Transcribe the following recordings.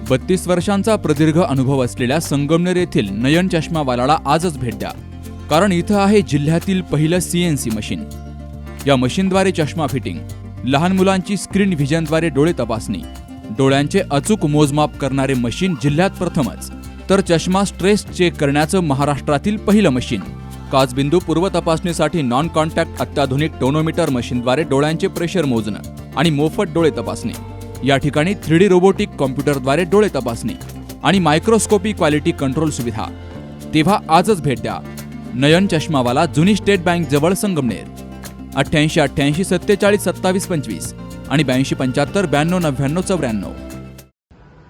32 वर्षांचा प्रदीर्घ अनुभव असलेल्या संगमनेर येथील नयन चष्मावालाला आजच भेट द्या, कारण इथं आहे जिल्ह्यातील पहिलं CNC मशीन. या मशीनद्वारे चष्मा फिटिंग, लहान मुलांची स्क्रीन व्हिजनद्वारे डोळे तपासणी, डोळ्यांचे अचूक मोजमाप करणारे मशीन जिल्ह्यात प्रथमच, तर चष्मा स्ट्रेस चेक करण्याचं महाराष्ट्रातील पहिलं मशीन. काचबिंदू पूर्व तपासणीसाठी नॉन कॉन्टॅक्ट अत्याधुनिक टोनोमीटर मशीनद्वारे डोळ्यांचे प्रेशर मोजणं आणि मोफत डोळे तपासणी. या ठिकाणी 3D रोबोटिक कॉम्प्युटरद्वारे डोळे तपासणी आणि मायक्रोस्कोपी क्वालिटी कंट्रोल सुविधा. तेव्हा आजच भेट द्या नयन चष्मावाला, जुनी स्टेट बँक जवळ, संगमनेर. 8888 47 27 25 आणि 82 75 92 99 94.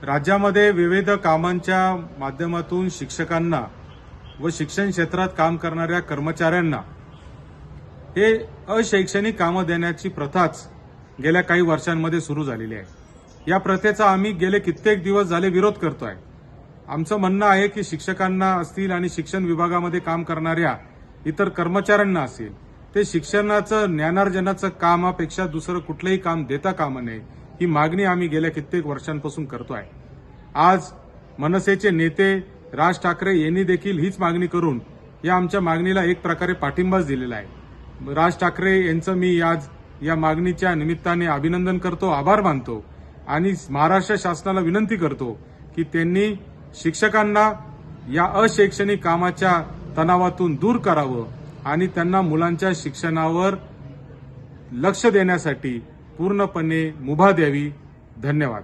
राज्यामध्ये विविध कामांच्या माध्यमातून शिक्षकांना व शिक्षण क्षेत्रात काम करणाऱ्या कर्मचाऱ्यांना हे अशैक्षणिक कामं देण्याची प्रथाच गेल्या काही वर्षांमध्ये सुरू झालेली आहे. या प्रथेचा आम्ही गेले कित्येक दिवस झाले विरोध करतोय. आमचं म्हणणं आहे की शिक्षकांना असतील आणि शिक्षण विभागामध्ये काम करणाऱ्या इतर कर्मचाऱ्यांना असेल, ते शिक्षणाचं ज्ञानार्जनाचं कामापेक्षा दुसरं कुठलंही काम देता कामा नये, ही मागणी आम्ही गेल्या कित्येक वर्षांपासून करतोय. आज मनसेचे नेते राज ठाकरे यांनी देखील हीच मागणी करून या आमच्या मागणीला एक प्रकारे पाठिंबाच दिलेला आहे. राज ठाकरे यांचं मी आज या मागणीच्या निमित्ताने अभिनंदन करतो, आभार मानतो आणि महाराष्ट्र शासनाला विनंती करतो की त्यांनी शिक्षकांना या अशैक्षणिक कामाच्या तणावातून दूर करावं आणि त्यांना मुलांच्या शिक्षणावर लक्ष देण्यासाठी पूर्णपणे मुभा द्यावी. धन्यवाद.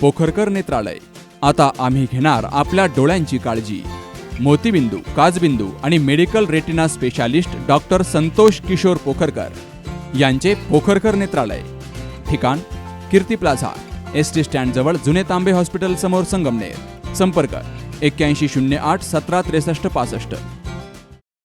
पोखरकर नेत्रालय. आता आम्ही घेणार आपल्या डोळ्यांची काळजी. मोतीबिंदू, काचबिंदू आणि medical retina specialist doctor Santosh Kishor Pokharkar यांचे पोखरकर नेत्रालय. ठिकाण कीर्ती प्लाझा, ST स्टँड जवळ, जुने तांबे हॉस्पिटल समोर, संगमनेर. संपर्क 8108 17 63 65.